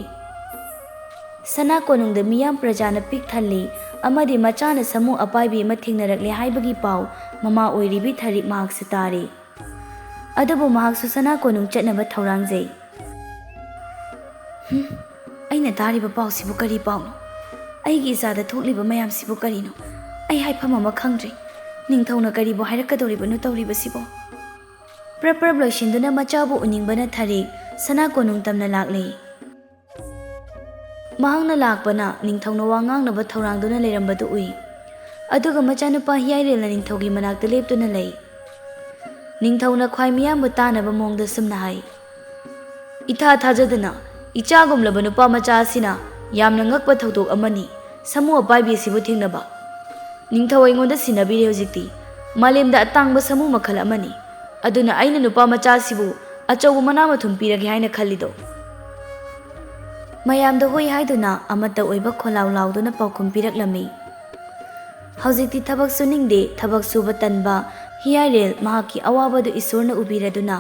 ꯁꯅꯥ ꯀꯣꯅꯨꯡꯗ ꯃꯤꯌꯥꯝ ꯄ꯭ꯔꯖꯥꯅ ꯄꯤꯛ ꯊꯜꯂꯤ ꯑꯃꯗꯤ ꯃꯆꯥꯅ ꯁꯥꯃꯨ ꯑꯄꯥꯏꯕꯤ ꯑꯃ ꯊꯦꯡꯅꯔꯛꯂꯦ ꯍꯥꯏꯕꯒꯤ ꯄꯥꯎ ꯃꯃꯥ ꯑꯣꯏꯔꯤꯕꯤ ꯊꯔꯤꯛ ꯃꯍꯥꯛꯁꯨ ꯇꯥꯔꯦ꯫ ꯑꯗꯨꯕꯨ ꯃꯍꯥꯛꯁꯨ ꯁꯅꯥ ꯀꯣꯅꯨꯡ ꯆꯠꯅꯕ ꯊꯧꯔꯥꯡꯖꯩ꯫ ꯑꯩꯅ ꯇꯥꯔꯤꯕ ꯄꯥꯎꯁꯤꯕꯨ ꯀꯔꯤ ꯄꯥꯎꯅꯣ? ꯑꯩꯒꯤ ꯏꯆꯥꯗ ꯊꯣꯛꯂꯤꯕ ꯃꯌꯥꯝꯁꯤꯕꯨ ꯀꯔꯤꯅꯣ? ꯑꯩ ꯍꯥꯏꯐꯝ ꯑꯃ ꯈꯪꯗ꯭ꯔꯦ꯫ ꯅꯤꯡꯊꯧꯅ ꯀꯔꯤꯕꯨ ꯍꯥꯏꯔꯛꯀꯗꯧꯔꯤꯕꯅꯣ ꯇꯧꯔꯤꯕꯁꯤꯕꯣ? ꯄ꯭ꯔꯞ ꯄ꯭ꯔꯞ ꯂꯣꯏꯁꯤꯟꯗꯨꯅ ꯃꯆꯥꯕꯨ ꯎꯅꯤꯡꯕꯅ ꯊꯔꯤꯛ ꯁꯅꯥ ꯀꯣꯅꯨꯡ ꯇꯝꯅ ꯂꯥꯛꯂꯦ꯫ ꯃꯍꯥꯛꯅ ꯂꯥꯛꯄꯅ ꯅꯤꯡꯊꯧꯅ ꯋꯥ ꯉꯥꯡꯅꯕ ꯊꯧꯔꯥꯡꯗꯨꯅ ꯂꯩꯔꯝꯕꯗꯨ ꯎꯏ꯫ ꯑꯗꯨꯒ ꯃꯆꯥꯅꯨꯄꯥ ꯍꯤꯌꯥꯏꯔꯦꯜꯅ ꯅꯤꯡꯊꯧꯒꯤ ꯃꯅꯥꯛꯇ ꯂꯦꯞꯇꯨꯅ ꯂꯩ꯫ ꯅꯤꯡꯊꯧꯅ ꯈ꯭ꯋꯥꯏ ꯃꯤꯌꯥꯝꯕꯨ ꯇꯥꯅꯕ ꯃꯑꯣꯡꯗ ꯁꯨꯝꯅ ꯍꯥꯏ: "ꯏꯊꯥ ꯊꯥꯖꯗꯅ ꯏꯆꯥꯒꯨꯝꯂꯕ ꯅꯨꯄꯥ ꯃꯆꯥ ꯑꯁꯤꯅ ꯌꯥꯝꯅ ꯉꯛꯄ ꯊꯧꯗꯣꯛ ꯑꯃꯅꯤ ꯁꯥꯃꯨ ꯑꯄꯥꯏꯕꯤ ꯑꯁꯤꯕꯨ ꯊꯦꯡꯅꯕ꯫ ꯅꯤꯡꯊꯧ ꯑꯩꯉꯣꯟꯗ ꯁꯤꯟꯅꯕꯤꯔꯦ ꯍꯧꯖꯤꯛꯇꯤ꯫ ꯃꯥꯂꯦꯝꯗ ꯑꯇꯥꯡꯕ ꯁꯥꯃꯨ ꯃꯈꯜ ꯑꯃꯅꯤ, ꯑꯗꯨꯅ ꯑꯩꯅ ꯅꯨꯄꯥ ꯃꯆꯥ ꯑꯁꯤꯕꯨ ꯑꯆꯧꯕ ꯃꯅꯥ ꯃꯊꯨꯝ ꯄꯤꯔꯒꯦ ꯍꯥꯏꯅ ꯈꯜꯂꯤꯗꯣ"꯫ ꯃꯌꯥꯝꯗ ꯍꯣꯏ ꯍꯥꯏꯗꯨꯅ ꯑꯃꯠꯇ ꯑꯣꯏꯕ ꯈꯣꯜꯂꯥꯎ ꯂꯥꯎꯗꯨꯅ ꯄꯥꯎꯈꯨꯝ ꯄꯤꯔꯛꯂꯝꯃꯤ꯫ ꯍꯧꯖꯤꯛꯇꯤ ꯊꯕꯛ ꯁꯨꯅꯤꯡꯗꯦ, ꯊꯕꯛ ꯁꯨꯕ ꯇꯟꯕ ꯍꯤꯌꯥꯏꯔꯦꯜ ꯃꯍꯥꯛꯀꯤ ꯑꯋꯥꯕꯗꯨ ꯏꯁꯣꯔꯅ ꯎꯕꯤꯔꯗꯨꯅ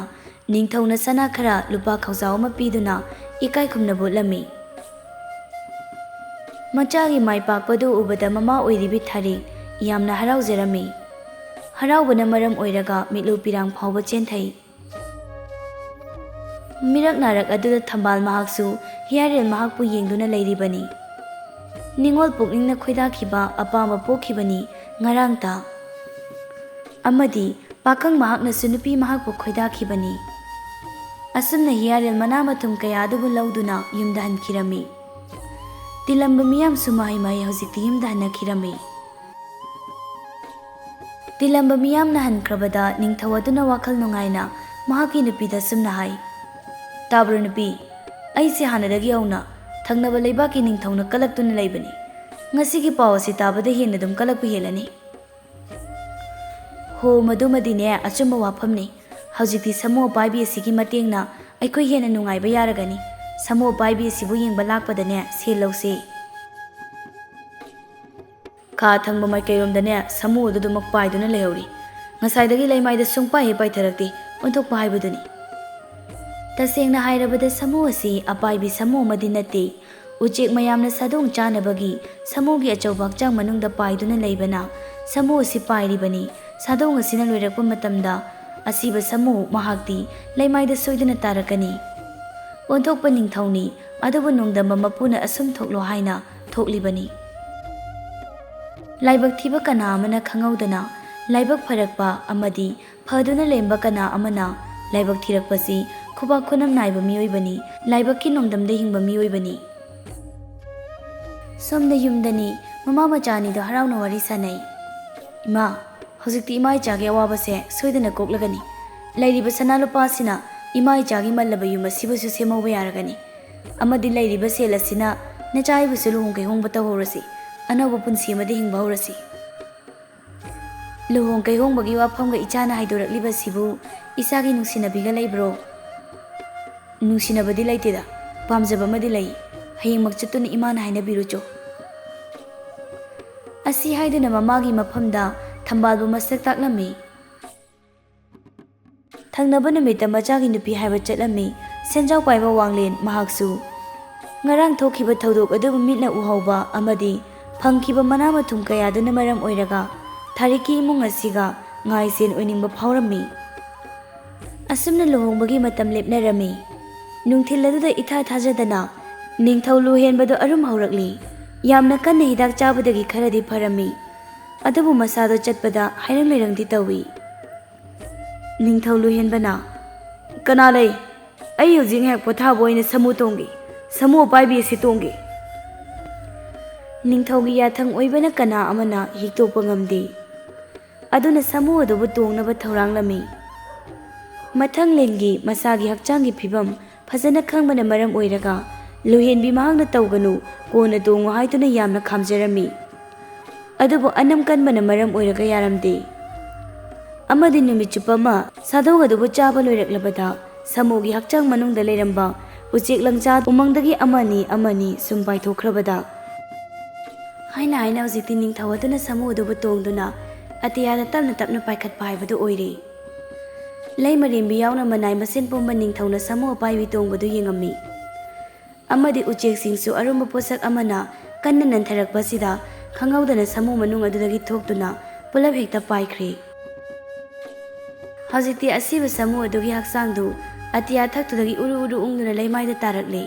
ꯅꯤꯡꯊꯧꯅ ꯁꯅꯥ ꯈꯔ ꯂꯨꯄꯥ ꯈꯥꯎꯖꯥꯎ ꯑꯃ ꯄꯤꯗꯨꯅ ꯏꯀꯥꯏ ꯈꯨꯝꯅ ꯕꯣꯠꯂꯝꯃꯤ꯫ ꯃꯆꯥꯒꯤ ꯃꯥꯏ ꯄꯥꯛꯄꯗꯨ ꯎꯕꯗ ꯃꯃꯥ ꯑꯣꯏꯔꯤꯕꯤ ꯊꯔꯤꯛ ꯌꯥꯝꯅ ꯍꯔꯥꯎꯖꯔꯝꯃꯤ꯫ ꯍꯔꯥꯎꯕꯅ ꯃꯔꯝ ꯑꯣꯏꯔꯒ ꯃꯤꯠꯂꯨ ꯄꯤꯔꯥꯡ ꯐꯥꯎꯕ ꯆꯦꯟꯊꯩ꯫ ꯃꯤꯔꯛ ꯅꯥꯔꯛ ꯑꯗꯨꯗ ꯊꯝꯕꯥꯜ ꯃꯍꯥꯛꯁꯨ ꯍꯤꯌꯥꯏꯔꯦꯜ ꯃꯍꯥꯛꯄꯨ ꯌꯦꯡꯗꯨꯅ ꯂꯩꯔꯤꯕꯅꯤ꯫ ꯅꯤꯡꯉꯣꯜ ꯄꯨꯛꯅꯤꯡꯅ ꯈꯣꯏꯗꯥꯈꯤꯕ ꯑꯄꯥꯝꯕ ꯄꯣꯛꯈꯤꯕꯅꯤ ꯉꯔꯥꯡꯇ, ꯑꯃꯗꯤ ꯄꯥꯈꯪ ꯃꯍꯥꯛꯅꯁꯨ ꯅꯨꯄꯤ ꯃꯍꯥꯛꯄꯨ ꯈꯣꯏꯗꯥꯈꯤꯕꯅꯤ꯫ ꯑꯁꯨꯝꯅ ꯍꯤꯌꯥꯏꯔꯦꯜ ꯃꯅꯥ ꯃꯊꯨꯝ ꯀꯌꯥ ꯑꯗꯨꯕꯨ ꯂꯧꯗꯨꯅ ꯌꯨꯝꯗ ꯍꯟꯈꯤꯔꯝꯃꯤ꯫ ꯇꯤꯜꯂꯝꯕ ꯃꯤꯌꯥꯝꯁꯨ ꯃꯍꯩ ꯃꯍꯩ ꯍꯧꯖꯤꯛꯇꯤ ꯌꯨꯝꯗ ꯍꯟꯅꯈꯤꯔꯝꯃꯤ꯫ ꯇꯤꯜꯂꯝꯕ ꯃꯤꯌꯥꯝꯅ ꯍꯟꯈ꯭ꯔꯕꯗ ꯅꯤꯡꯊꯧ ꯑꯗꯨꯅ ꯋꯥꯈꯜ ꯅꯨꯡꯉꯥꯏꯅ ꯃꯍꯥꯛꯀꯤ ꯅꯨꯄꯤꯗ ꯁꯨꯝꯅ ꯍꯥꯏ: "ꯇꯥꯕ꯭ꯔꯣ ꯅꯨꯄꯤ, ꯑꯩꯁꯦ ꯍꯥꯟꯅꯗꯒꯤ ꯍꯧꯅ ꯊꯪꯅꯕ ꯂꯩꯕꯥꯛꯀꯤ ꯅꯤꯡꯊꯧꯅ ꯀꯂꯛꯇꯨꯅ ꯂꯩꯕꯅꯤ꯫ ꯉꯁꯤꯒꯤ ꯄꯥꯎ ꯑꯁꯤ ꯇꯥꯕꯗ ꯍꯦꯟꯅ ꯑꯗꯨꯝ ꯀꯂꯛꯄ ꯍꯦꯜꯂꯅꯤ"꯫ "ꯍꯣ, ꯃꯗꯨꯃꯗꯤꯅꯦ ꯑꯆꯨꯝꯕ ꯋꯥꯐꯝꯅꯤ꯫ ꯍꯧꯖꯤꯛꯇꯤ ꯁꯥꯃꯨ ꯑꯄꯥꯏꯕꯤ ꯑꯁꯤꯒꯤ ꯃꯇꯦꯡꯅ ꯑꯩꯈꯣꯏ ꯍꯦꯟꯅ ꯅꯨꯡꯉꯥꯏꯕ ꯌꯥꯔꯒꯅꯤ꯫ ꯁꯥꯃꯨ ꯑꯄꯥꯏꯕꯤ ꯑꯁꯤꯕꯨ ꯌꯦꯡꯕ ꯂꯥꯛꯄꯗꯅꯦ ꯁꯦꯜ ꯂꯧꯁꯦ꯫ ꯈꯥ ꯊꯪꯕ ꯃꯥꯏꯀꯩꯔꯣꯝꯗꯅꯦ ꯁꯥꯃꯨ ꯑꯗꯨꯃꯛ ꯄꯥꯏꯗꯨꯅ ꯂꯩꯍꯧꯔꯤ꯫ ꯉꯁꯥꯏꯗꯒꯤ ꯂꯩꯃꯥꯏꯗ ꯁꯨꯡꯄꯥꯏ ꯍꯦꯛ ꯄꯥꯏꯊꯔꯛꯇꯦ, ꯑꯣꯟꯊꯣꯛꯄ ꯍꯥꯏꯕꯗꯨꯅꯤ"꯫ ꯇꯁꯦꯡꯅ ꯍꯥꯏꯔꯕꯗ ꯁꯥꯃꯨ ꯑꯁꯤ ꯑꯄꯥꯏꯕꯤ ꯁꯥꯃꯨ ꯑꯃꯗꯤ ꯅꯠꯇꯦ꯫ ꯎꯆꯦꯛ ꯃꯌꯥꯝꯅ ꯁꯥꯗꯣꯡ ꯆꯥꯅꯕꯒꯤ ꯁꯥꯃꯨꯒꯤ ꯑꯆꯧꯕ ꯍꯛꯆꯥꯡ ꯃꯅꯨꯡꯗ ꯄꯥꯏꯗꯨꯅ ꯂꯩꯕꯅ ꯁꯥꯃꯨ ꯑꯁꯤ ꯄꯥꯏꯔꯤꯕꯅꯤ꯫ ꯁꯥꯗꯣꯡ ꯑꯁꯤꯅ ꯂꯣꯏꯔꯛꯄ ꯃꯇꯝꯗ ꯑꯁꯤꯕ ꯁꯥꯃꯨ ꯃꯍꯥꯛꯇꯤ ꯂꯩꯃꯥꯏꯗ ꯁꯣꯏꯗꯅ ꯇꯥꯔꯛꯀꯅꯤ꯫ ꯑꯣꯟꯊꯣꯛꯄ ꯅꯤꯡꯊꯧꯅꯤ, ꯑꯗꯨꯕꯨ ꯅꯣꯡꯗꯝꯕ ꯃꯄꯨꯅ ꯑꯁꯨꯝ ꯊꯣꯛꯂꯣ ꯍꯥꯏꯅ ꯊꯣꯛꯂꯤꯕꯅꯤ꯫ ꯂꯥꯏꯕꯛ ꯊꯤꯕ ꯀꯅꯥ ꯑꯃꯅ ꯈꯪꯍꯧꯗꯅ ꯂꯥꯏꯕꯛ ꯐꯔꯛꯄ ꯑꯃꯗꯤ ꯐꯗꯨꯅ ꯂꯩꯔꯝꯕ ꯀꯅꯥ ꯑꯃꯅ ꯂꯥꯏꯕꯛ ꯊꯤꯔꯛꯄꯁꯤ ꯈꯨꯕꯥꯛ ꯈꯨꯅꯝ ꯅꯥꯏꯕ ꯃꯤꯑꯣꯏꯕꯅꯤ, ꯂꯥꯏꯕꯛꯀꯤ ꯅꯣꯡꯗꯝꯗ ꯍꯤꯡꯕ ꯃꯤꯑꯣꯏꯕꯅꯤ꯫ ꯁꯣꯝꯗ ꯌꯨꯝꯗꯅꯤ ꯃꯃꯥ ꯃꯆꯥ ꯑꯅꯤꯗꯣ ꯍꯔꯥꯎꯅ ꯋꯥꯔꯤ ꯁꯥꯅꯩ꯫ "ꯏꯃꯥ, ꯍꯧꯖꯤꯛꯇꯤ ꯏꯃꯥ ꯏꯆꯥꯒꯤ ꯑꯋꯥꯕꯁꯦ ꯁꯣꯏꯗꯅ ꯀꯣꯛꯂꯒꯅꯤ꯫ ꯂꯩꯔꯤꯕ ꯁꯅꯥ ꯂꯨꯄꯥ ꯑꯁꯤꯅ ꯏꯃꯥ ꯏꯆꯥꯒꯤ ꯃꯜꯂꯕ ꯌꯨꯝ ꯑꯁꯤꯕꯨꯁꯨ ꯁꯦꯝꯍꯧꯕ ꯌꯥꯔꯒꯅꯤ꯫ ꯑꯃꯗꯤ ꯂꯩꯔꯤꯕ ꯁꯦꯜ ꯑꯁꯤꯅ ꯅꯆꯥ ꯑꯩꯕꯨꯁꯨ ꯂꯨꯍꯣꯡ ꯀꯩꯍꯣꯡꯕ ꯇꯧꯍꯧꯔꯁꯤ, ꯑꯅꯧꯕ ꯄꯨꯟꯁꯤ ꯑꯃꯗ ꯍꯤꯡꯕ ꯍꯧꯔꯁꯤ"꯫ ꯂꯨꯍꯣꯡ ꯀꯩꯍꯣꯡꯕꯒꯤ ꯋꯥꯐꯝꯒ ꯏꯆꯥꯅ ꯍꯥꯏꯗꯣꯔꯛꯂꯤꯕꯁꯤꯕꯨ ꯏꯆꯥꯒꯤ ꯅꯨꯡꯁꯤꯅꯕꯤꯒ ꯂꯩꯕ꯭ꯔꯣ? "ꯅꯨꯡꯁꯤꯅꯕꯗꯤ ꯂꯩꯇꯦꯗ, ꯄꯥꯝꯖꯕ ꯑꯃꯗꯤ ꯂꯩ꯫ ꯍꯌꯦꯡꯃꯛ ꯆꯠꯇꯨꯅ ꯏꯃꯥꯅ ꯍꯥꯏꯅꯕꯤꯔꯨꯆꯣ"꯫ ꯑꯁꯤ ꯍꯥꯏꯗꯨꯅ ꯃꯃꯥꯒꯤ ꯃꯐꯝꯗ ꯊꯝꯕꯥꯜꯕꯨ ꯃꯁꯛ ꯇꯥꯛꯂꯝꯃꯤ꯫ ꯊꯪꯅꯕ ꯅꯨꯃꯤꯠꯇ ꯃꯆꯥꯒꯤ ꯅꯨꯄꯤ ꯍꯥꯏꯕ ꯆꯠꯂꯝꯃꯤ ꯁꯦꯟꯖꯥꯎ ꯄꯥꯏꯕ ꯋꯥꯡꯂꯦꯟ ꯃꯍꯥꯛꯁꯨ ꯉꯔꯥꯡ ꯊꯣꯛꯈꯤꯕ ꯊꯧꯗꯣꯛ ꯑꯗꯨꯕꯨ ꯃꯤꯠꯅ ꯎꯍꯧꯕ ꯑꯃꯗꯤ ꯐꯪꯈꯤꯕ ꯃꯅꯥ ꯃꯊꯨꯝ ꯀꯌꯥꯗꯨꯅ ꯃꯔꯝ ꯑꯣꯏꯔꯒ ꯊꯥꯔꯤꯛꯀꯤ ꯏꯃꯨꯡ ꯑꯁꯤꯒ ꯉꯥꯏꯁꯦꯟ ꯑꯣꯏꯅꯤꯡꯕ ꯐꯥꯎꯔꯝꯃꯤ꯫ ꯑꯁꯨꯝꯅ ꯂꯨꯍꯣꯡꯕꯒꯤ ꯃꯇꯝ ꯂꯦꯞꯅꯔꯝꯃꯤ꯫ ꯅꯨꯡꯊꯤꯜ ꯑꯗꯨꯗ ꯏꯊꯥ ꯊꯥꯖꯗꯅ ꯅꯤꯡꯊꯧ ꯂꯨꯍꯦꯟꯕꯗꯨ ꯑꯔꯨꯝ ꯍꯧꯔꯛꯂꯤ꯫ ꯌꯥꯝꯅ ꯀꯟꯅ ꯍꯤꯗꯥꯛ ꯆꯥꯕꯗꯒꯤ ꯈꯔꯗꯤ ꯐꯔꯝꯃꯤ, ꯑꯗꯨꯕꯨ ꯃꯁꯥꯗꯣ ꯆꯠꯄꯗ ꯍꯩꯔꯪ ꯂꯩꯔꯪꯗꯤ ꯇꯧꯏ꯫ ꯅꯤꯡꯊꯧ ꯂꯨꯍꯦꯟꯕꯅ "ꯀꯅꯥ ꯂꯩ? ꯑꯩ ꯍꯧꯖꯤꯛ ꯉꯥꯏꯍꯥꯛ ꯄꯣꯊꯥꯕ ꯑꯣꯏꯅ ꯁꯥꯃꯨ ꯇꯣꯡꯒꯦ, ꯁꯥꯃꯨ ꯑꯄꯥꯏꯕꯤ ꯑꯁꯤ ꯇꯣꯡꯒꯦ"꯫ ꯅꯤꯡꯊꯧꯒꯤ ꯌꯥꯊꯪ ꯑꯣꯏꯕꯅ ꯀꯅꯥ ꯑꯃꯅ ꯍꯤꯛꯇꯣꯛꯄ ꯉꯝꯗꯦ꯫ ꯑꯗꯨꯅ ꯁꯥꯃꯨ ꯑꯗꯨꯕꯨ ꯇꯣꯡꯅꯕ ꯊꯧꯔꯥꯡꯂꯝꯃꯤ꯫ ꯃꯊꯪ ꯂꯦꯟꯒꯤ ꯃꯁꯥꯒꯤ ꯍꯛꯆꯥꯡꯒꯤ ꯐꯤꯕꯝ ꯐꯖꯅ ꯈꯪꯕꯅ ꯃꯔꯝ ꯑꯣꯏꯔꯒ ꯂꯨꯍꯦꯟꯕꯤ ꯃꯍꯥꯛꯅ ꯇꯧꯒꯅꯨ ꯀꯣꯟꯅ ꯇꯣꯡꯉꯨ ꯍꯥꯏꯗꯨꯅ ꯌꯥꯝꯅ ꯈꯥꯝꯖꯔꯝꯃꯤ꯫ ꯑꯗꯨꯕꯨ ꯑꯅꯝ ꯀꯟꯕꯅ ꯃꯔꯝ ꯑꯣꯏꯔꯒ ꯌꯥꯔꯝꯗꯦ꯫ ꯑꯃꯗꯤ ꯅꯨꯃꯤꯠ ꯆꯨꯞꯄ ꯑꯃ ꯁꯥꯗꯣꯡ ꯑꯗꯨꯕꯨ ꯆꯥꯕ ꯂꯣꯏꯔꯛꯂꯕꯗ ꯁꯥꯃꯨꯒꯤ ꯍꯛꯆꯥꯡ ꯃꯅꯨꯡꯗ ꯂꯩꯔꯝꯕ ꯎꯆꯦꯛ ꯂꯪꯆꯥ ꯎꯃꯪꯗꯒꯤ ꯑꯃꯅꯤ ꯁꯨꯝ ꯄꯥꯏꯊꯣꯛꯈ꯭ꯔꯕꯗ ꯍꯥꯏꯅ ꯍꯧꯖꯤꯛꯇꯤ ꯅꯤꯡꯊꯧ ꯑꯗꯨꯅ ꯁꯥꯃꯨ ꯑꯗꯨꯕꯨ ꯇꯣꯡꯗꯨꯅ ꯑꯇꯤꯌꯥꯗ ꯇꯞꯅ ꯇꯞꯅ ꯄꯥꯏꯈꯠꯄ ꯍꯥꯏꯕꯗꯨ ꯑꯣꯏꯔꯦ꯫ ꯂꯩ ꯃꯔꯦꯝꯕꯤ ꯌꯥꯎꯅ ꯃꯅꯥꯏ ꯃꯁꯦꯟ ꯄꯨꯝꯕ ꯅꯤꯡꯊꯧꯅ ꯁꯥꯃꯨ ꯑꯄꯥꯏꯕꯤ ꯇꯣꯡꯕꯗꯨ ꯌꯦꯡꯉꯝꯃꯤ꯫ ꯑꯃꯗꯤ ꯎꯆꯦꯛꯁꯤꯡꯁꯨ ꯑꯔꯨꯝꯕ ꯄꯣꯠꯁꯛ ꯑꯃꯅ ꯀꯟꯅ ꯅꯟꯊꯔꯛꯄꯁꯤꯗ ꯈꯪꯍꯧꯗꯅ ꯁꯥꯃꯨ ꯃꯅꯨꯡ ꯑꯗꯨꯗꯒꯤ ꯊꯣꯛꯇꯨꯅ ꯄꯨꯂꯞ ꯍꯦꯛꯇ ꯄꯥꯏꯈ꯭ꯔꯦ꯫ ꯍꯧꯖꯤꯛꯇꯤ ꯑꯁꯤꯕ ꯁꯥꯃꯨ ꯑꯗꯨꯒꯤ ꯍꯛꯆꯥꯡꯗꯨ ꯑꯇꯤꯌꯥ ꯊꯛꯇꯨꯗꯒꯤ ꯎꯔꯨ ꯎꯪꯗꯨꯅ ꯂꯩꯃꯥꯏꯗ ꯇꯥꯔꯛꯂꯦ꯫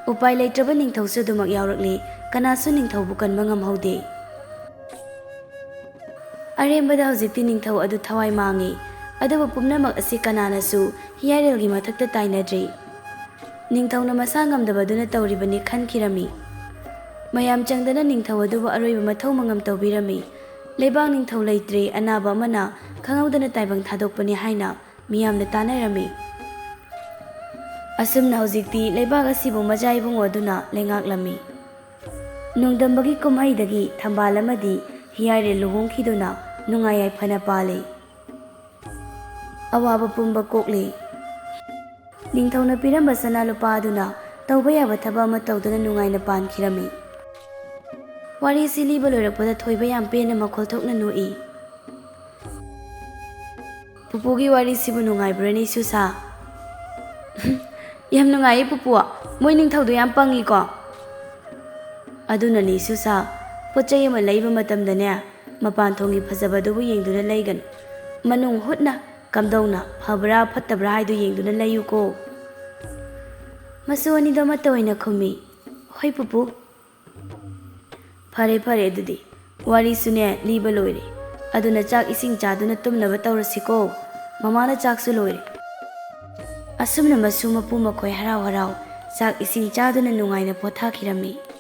ꯎꯄꯥꯏ ꯂꯩꯇ꯭ꯔꯕ ꯅꯤꯡꯊꯧꯁꯨ ꯑꯗꯨꯃꯛ ꯌꯥꯎꯔꯛꯂꯦ꯫ ꯀꯅꯥꯁꯨ ꯅꯤꯡꯊꯧꯕꯨ ꯀꯟꯕ ꯉꯝꯍꯧꯗꯦ꯫ ꯑꯔꯦꯝꯕꯗ ꯍꯧꯖꯤꯛꯇꯤ ꯅꯤꯡꯊꯧ ꯑꯗꯨ ꯊꯋꯥꯏ ꯃꯥꯡꯉꯦ꯫ ꯑꯗꯨꯕꯨ ꯄꯨꯝꯅꯃꯛ ꯑꯁꯤ ꯀꯅꯥꯅꯁꯨ ꯍꯤꯌꯥꯏꯔꯦꯜꯒꯤ ꯃꯊꯛꯇ ꯇꯥꯏꯅꯗ꯭ꯔꯦ꯫ ꯅꯤꯡꯊꯧꯅ ꯃꯁꯥ ꯉꯝꯗꯕꯗꯨꯅ ꯇꯧꯔꯤꯕꯅꯤ ꯈꯟꯈꯤꯔꯝꯃꯤ꯫ ꯃꯌꯥꯝ ꯆꯪꯗꯅ ꯅꯤꯡꯊꯧ ꯑꯗꯨꯕꯨ ꯑꯔꯣꯏꯕ ꯃꯊꯧ ꯃꯉꯝ ꯇꯧꯕꯤꯔꯝꯃꯤ꯫ ꯂꯩꯕꯥꯛ ꯅꯤꯡꯊꯧ ꯂꯩꯇ꯭ꯔꯦ, ꯑꯅꯥꯕ ꯑꯃꯅ ꯈꯪꯍꯧꯗꯅ ꯇꯥꯏꯕꯪ ꯊꯥꯗꯣꯛꯄꯅꯤ ꯍꯥꯏꯅ ꯃꯤꯌꯥꯝꯅ ꯇꯥꯅꯔꯝꯃꯤ꯫ ꯑꯁꯨꯝꯅ ꯍꯧꯖꯤꯛꯇꯤ ꯂꯩꯕꯥꯛ ꯑꯁꯤꯕꯨ ꯃꯆꯥ ꯏꯕꯨꯡꯉꯣ ꯑꯗꯨꯅ ꯂꯩꯉꯥꯛꯂꯝꯃꯤ꯫ ꯅꯣꯡꯗꯝꯕꯒꯤ ꯀꯨꯝꯍꯩꯗꯒꯤ ꯊꯝꯕꯥꯜ ꯑꯃꯗꯤ ꯍꯤꯌꯥꯏꯔꯦꯜ ꯂꯨꯍꯣꯡꯈꯤꯗꯨꯅ ꯅꯨꯡꯉꯥꯏ ꯌꯥꯏꯐꯅ ꯄꯥꯜꯂꯤ꯫ ꯑꯋꯥꯕ ꯄꯨꯝꯕ ꯀꯣꯛꯂꯤ꯫ ꯅꯤꯡꯊꯧꯅ ꯄꯤꯔꯝꯕ ꯁꯅꯥ ꯂꯨꯄꯥ ꯑꯗꯨꯅ ꯇꯧꯕ ꯌꯥꯕ ꯊꯕꯛ ꯑꯃ ꯇꯧꯗꯨꯅ ꯅꯨꯡꯉꯥꯏꯅ ꯄꯥꯟꯈꯤꯔꯝꯃꯤ꯫ ꯋꯥꯔꯤꯁꯤ ꯂꯤꯕ ꯂꯣꯏꯔꯛꯄꯗ ꯊꯣꯏꯕ ꯌꯥꯝ ꯄꯦꯟꯅ ꯃꯈꯣꯜ ꯊꯣꯛꯅ ꯅꯣꯛꯏ꯫ ꯄꯨꯄꯨꯒꯤ ꯋꯥꯔꯤꯁꯤꯕꯨ ꯅꯨꯡꯉꯥꯏꯕ꯭ꯔꯅꯦ ꯁꯨꯁꯥ? ꯌꯥꯝ ꯅꯨꯡꯉꯥꯏꯌꯦ ꯄꯨꯄꯨ, ꯃꯣꯏ ꯅꯤꯡꯊꯧꯗꯣ ꯌꯥꯝ ꯄꯪꯉꯤꯀꯣ꯫ ꯑꯗꯨꯅꯅꯤ ꯁꯨꯁꯥ, ꯄꯣꯠ ꯆꯩ ꯑꯃ ꯂꯩꯕ ꯃꯇꯝꯗꯅꯦ ꯃꯄꯥꯟ ꯊꯣꯡꯒꯤ ꯐꯖꯕꯗꯨꯕꯨ ꯌꯦꯡꯗꯨꯅ ꯂꯩꯒꯅꯨ, ꯃꯅꯨꯡ ꯍꯨꯠꯅ ꯀꯝꯗꯧꯅ ꯐꯕ꯭ꯔꯥ ꯐꯠꯇꯕ꯭ꯔꯥ ꯍꯥꯏꯗꯨ ꯌꯦꯡꯗꯨꯅ ꯂꯩꯌꯨꯀꯣ꯫ ꯃꯁꯨ ꯑꯅꯤꯗꯣ ꯑꯃꯠꯇ ꯑꯣꯏꯅ ꯈꯨꯝꯃꯤ, ꯍꯣꯏ ꯄꯨꯄꯨ꯫ ꯐꯔꯦ ꯑꯗꯨꯗꯤ ꯋꯥꯔꯤꯁꯨꯅꯦ ꯂꯤꯕ ꯂꯣꯏꯔꯦ, ꯑꯗꯨꯅ ꯆꯥꯛ ꯏꯁꯤꯡ ꯆꯥꯗꯨꯅ ꯇꯨꯝꯅꯕ ꯇꯧꯔꯁꯤꯀꯣ, ꯃꯃꯥꯅ ꯆꯥꯛꯁꯨ ꯂꯣꯏꯔꯦ꯫ ꯑꯁꯨꯝꯅ ꯃꯁꯨ ꯃꯄꯨ ꯃꯈꯣꯏ ꯍꯔꯥꯎ ꯆꯥꯛ ꯏꯁꯤꯡ ꯆꯥꯗꯨꯅ ꯅꯨꯡꯉꯥꯏꯅ ꯄꯣꯊꯥꯈꯤꯔꯝꯃꯤ꯫